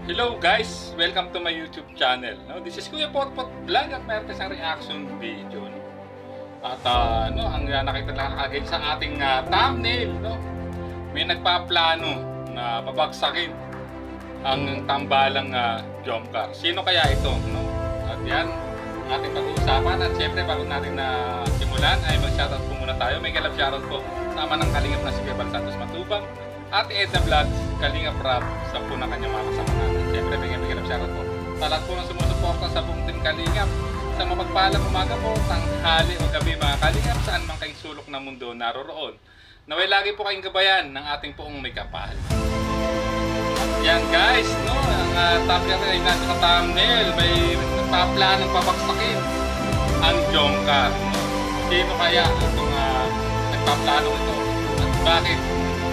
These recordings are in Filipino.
Hello guys! Welcome to my YouTube channel. No, this is Kuya Potpot Vlog at mayroon tayong reaction video. No? At ang nakita lang agad sa ating thumbnail, no? May nagpaplano na babagsakin ang tambalang Jomcar. Sino kaya ito? No? At yan, ating pag-uusapan. At syempre, bago natin na simulan, ay mag-shoutout po muna tayo. May galap shoutout po sama ng kalingap na si Kebal Santos Matubang, Ate Edna Vlogs, Kalingap Rap, sa po ng kanyang mga kasama natin. Siyempre, bigyan ng shoutout po sa lahat po ng sumusuporta sa buong team Kalingap. Sa mapagpalang umaga po, tanghali o gabi mga Kalingap, saan man kayong sulok ng mundo naroroon. Naway lagi po kayong gabayan ng ating poong may kapal. At yan guys, no, ang topic natin ay nasa sa thumbnail, may nagpaplanong pabaksakin ang Jomcar. No? Sino kaya itong nagpaplano ito? At bakit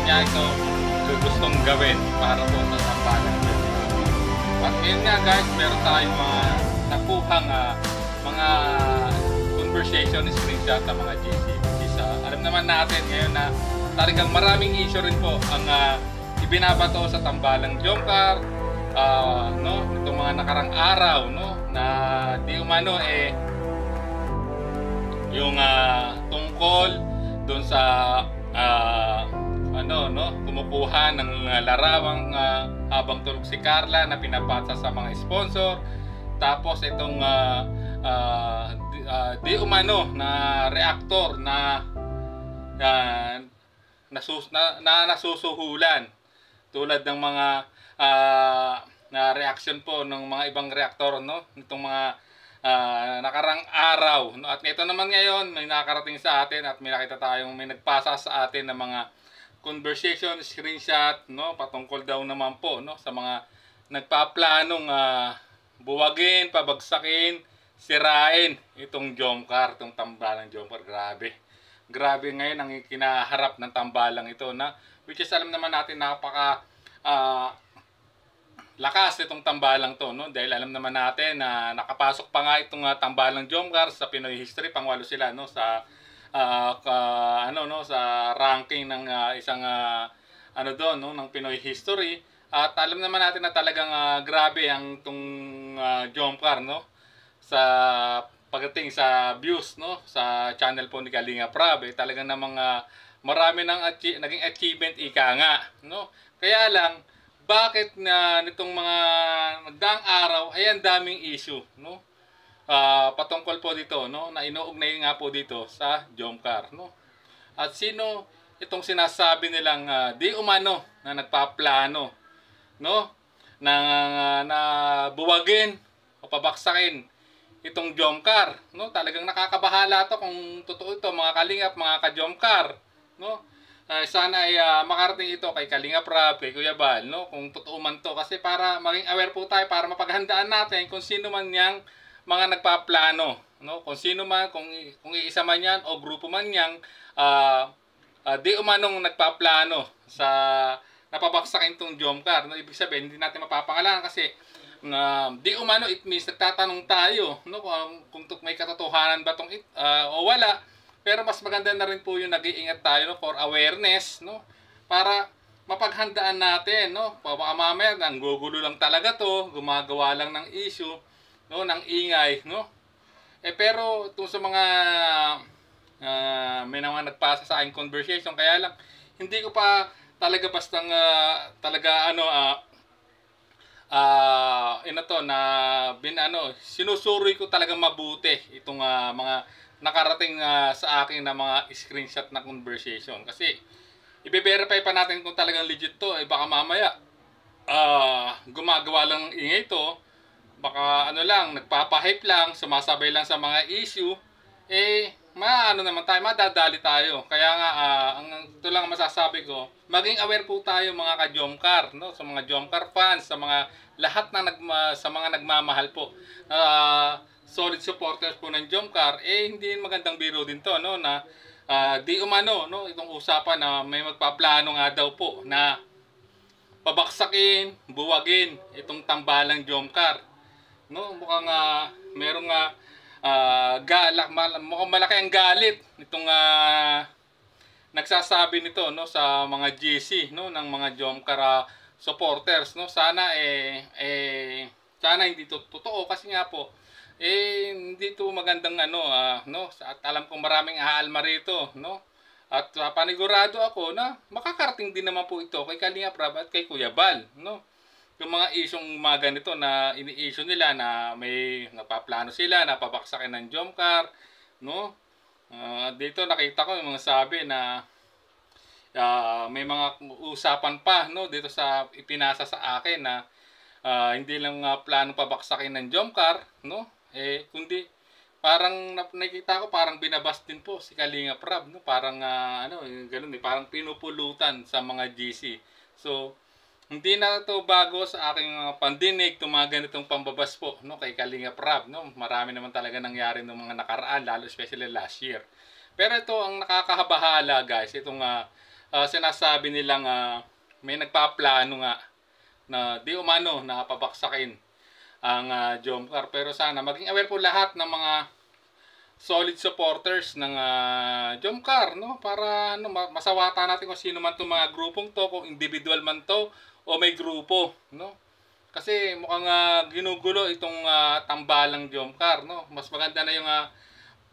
niya ito gustong gawin para po sa tambalang Jomcar? At ngayon nga guys, meron tayong mga nakuhang mga conversation screenshot ng mga GC. Alam naman natin ngayon na talagang maraming issue rin po ang ibinabato sa tambalang Jomcar, no, itong mga nakarang araw, no, na di umano yung tungkol doon sa kumukuha ng larawang habang tulog si Carla na pinapasa sa mga sponsor. Tapos itong di umano na reactor na nasusuhulan tulad ng mga na reaction po ng mga ibang reaktor, no, nitong mga nakarang araw, no? At ito naman ngayon may nakarating sa atin at may nakita tayong may nagpasa sa atin ng mga conversation screenshot, no, patungkol daw naman po, no, sa mga nagpaplanong buwagin, pabagsakin, sirain itong Jomcar, itong tambalang Jomcar. Grabe ngayon ang kinaharap ng tambalang ito, na which is alam naman natin napaka lakas itong tambalang to, no, dahil alam naman natin na nakapasok pa nga itong tambalang Jomcar sa Pinoy history, pangwalo sila, no, sa sa ranking ng isang doon, no, ng Pinoy history. At alam naman natin na talagang grabe ang itong Jomcar, no, sa pagdating sa views, no, sa channel po ni Kalingap Rap, talagang namang marami ng naging achievement ika nga, no. Kaya lang, bakit na nitong mga nagdaang araw ay ang daming issue, no, patungkol po dito, no, na inuugnay nga po dito sa Jomcar, no. At sino itong sinasabi nilang di umano na nagpaplano, no, na buwagin o pabaksakin itong Jomcar, no? Talagang nakakabahala to kung totoo ito mga Kalingap, mga ka-Jomcar, no. Sana ay makarating ito kay Kalingap Rap, kay Kuya Bal, no, kung totoo man to, kasi para maging aware po tayo, para mapaghandaan natin kung sino man yang mga nagpaplano, no, kung sino man, kung iisa man yan o grupo man yang di umanong nagpaplano sa napabaksakin itong Jomcar, no. Ibig sabihin hindi natin mapapangalanan kasi di umano, it means nagtatanong tayo, no, kung may katotohanan ba tong o wala. Pero mas maganda na rin po yung nag-iingat tayo, no, for awareness, no, para mapaghandaan natin, no. Baka mamaya nanggugulo lang talaga to, gumagawa lang ng issue, no, ng ingay, no. Pero itong sa mga may naman nagpasa sa aking conversation, kaya lang hindi ko pa talaga bastang sinusuroy ko talagang mabuti itong mga nakarating sa akin na mga screenshot na conversation, kasi i-verify pa natin kung talagang legit to. Baka mamaya gumagawa lang ng ingay to, baka lang, nagpapahype lang, sumasabay lang sa mga issue, naman tayo, madadali tayo. Kaya nga ito lang masasabi ko, maging aware po tayo mga ka-Jomcar, no, sa mga Jomcar fans, sa mga lahat na sa mga nagmamahal po, solid supporters po ng Jomcar. Hindi magandang biro din to, no, na di umano, no, itong usapan na may magpaplano nga daw po na pabaksakin, buwagin itong tambalang Jomcar, no. Mukhang merong mukhang malaki ang galit nitong nagsasabi nito, no, sa mga GC, no, ng mga Jomcar supporters, no? Sana sana hindi to totoo kasi nga po hindi to magandang no? At alam kong maraming aalma rito, no? At panigurado ako na makakarating din naman po ito kay Kalinga Prab at kay Kuya Bal, no? Yung mga isyong mga ganito na ini-issue nila na may napaplano sila na pabaksakin ng Jomcar, no? Dito nakita ko yung mga sabi na may mga usapan pa, no, dito sa ipinasa sa akin na hindi lang plano pabaksakin ng Jomcar, no? Kundi parang nakita ko parang binabas din po si Kalinga Prab, no? Parang ganoon parang pinupulutan sa mga GC. So hindi na ito bago sa aking pandinig itong mga ganitong pambabas po, no, kay Kalinga Prab, no? Marami naman talaga nangyari ng mga nakaraan, lalo especially last year. Pero ito ang nakakabahala, guys, itong sinasabi nilang may nagpaplano nga na di umano na pabaksakin ang Jomcar. Pero sana maging aware po lahat ng mga solid supporters ng Jomcar, no? Para masawata natin kung sino man itong mga grupong to, kung individual man to o may grupo, no? Kasi mukhang ginugulo itong tambalang Jomcar, no? Mas maganda na yung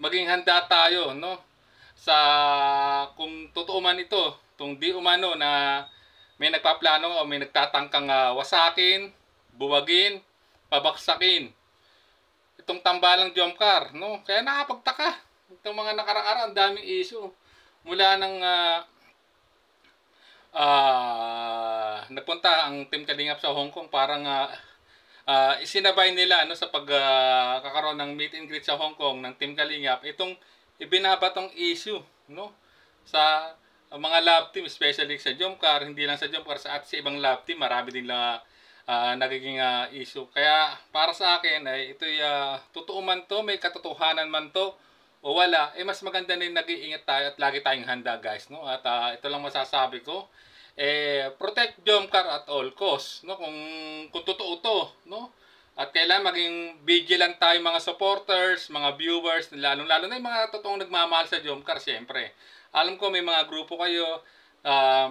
maging handa tayo, no? Sa kung totoo man ito, itong di umano na may nagpaplano o may nagtatangkang wasakin, buwagin, pabaksakin itong tambalang Jomcar, no? Kaya nakapagtaka itong mga nakarang-araw, ang daming issue mula ng nagpunta ang Team Kalingap sa Hong Kong, parang isinabay nila, no, sa pagkakaroon ng meet and greet sa Hong Kong ng Team Kalingap itong ibinabatong issue, no, sa mga love team, especially sa Jomcar, hindi lang sa Jomcar, sa ibang love team marami din lang nagiging issue. Kaya para sa akin ay ito'y totoo man to, may katotohanan man to o wala, mas maganda na nag-iingat tayo at lagi tayong handa, guys, no? At ito lang masasabi ko, protect Jomcar at all costs, no? Kung totoo to, no? At kailangan maging vigilant tayo mga supporters, mga viewers, lalo na yung mga totoong nagmamahal sa Jomcar, siyempre. Alam ko may mga grupo kayo,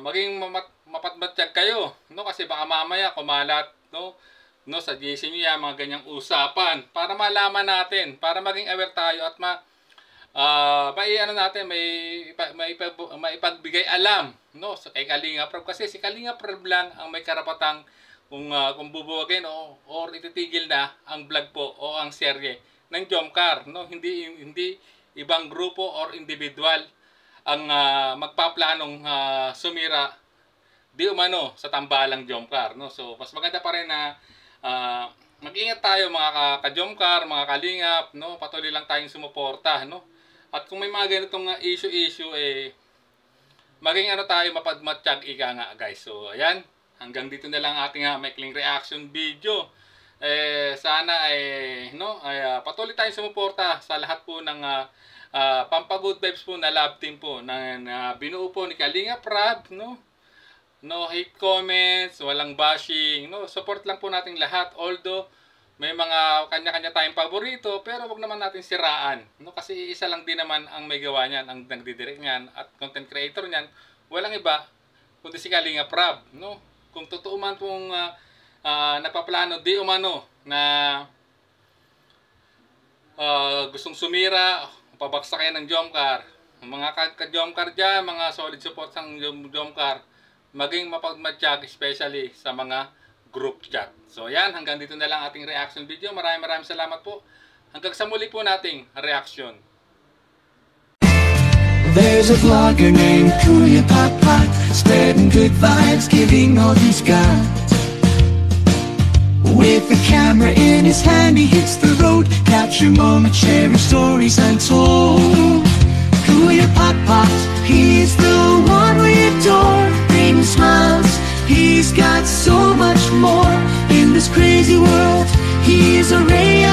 maging mapatmatsyag kayo, no? Kasi baka mamaya kumalat, no, sa GC niyo yan, mga ganyang usapan, para malaman natin, para maging aware tayo at maipagbigay alam, no, sa kay Kalinga Prab, kasi si Kalinga Prab lang ang may karapatang kung bubuwagin or ititigil na ang vlog po o ang serye ng Jomcar, no? Hindi ibang grupo or individual ang magpaplanong sumira di umano sa tambalang Jomcar, no? So mas maganda pa rin na mag-ingat tayo mga ka-Jomcar, mga Kalingap, no? Patuloy lang tayong sumuporta, no? At kung may mga ganitong issue maging tayo mapadmatsyag ika nga, guys. So ayan, hanggang dito na lang ating maikling reaction video. Sana patuloy tayong sumuporta sa lahat po ng pampagood vibes po na love team po na binuo po ni Kalinga Prab, no? No hate comments, walang bashing, no? Support lang po natin lahat, although may mga kanya-kanya tayong paborito, pero wag naman natin siraan, no? Kasi isa lang din naman ang may gawa niyan, ang nagdidirect niyan at content creator niyan, walang iba kundi si Kalinga Prab, no? Kung totoo man pong nagpaplano di umano na gustong sumira, pabaksakin ng Jomcar, mga ka-Jomcar dyan, mga solid support ng Jomcar, maging mapagmatsyag, especially sa mga group chat. So yan, hanggang dito na lang ating reaction video. Maraming salamat po. Hanggang sa muli po nating reaction. There's a vlogger named Kuya Pot, spreading good vibes, giving all he's got. With the camera in his hand, he hits the road, capture moments, sharing stories untold. Kuya Pot, he's the one we adore, bring smiles. He's got so much more in this crazy world. He's a ray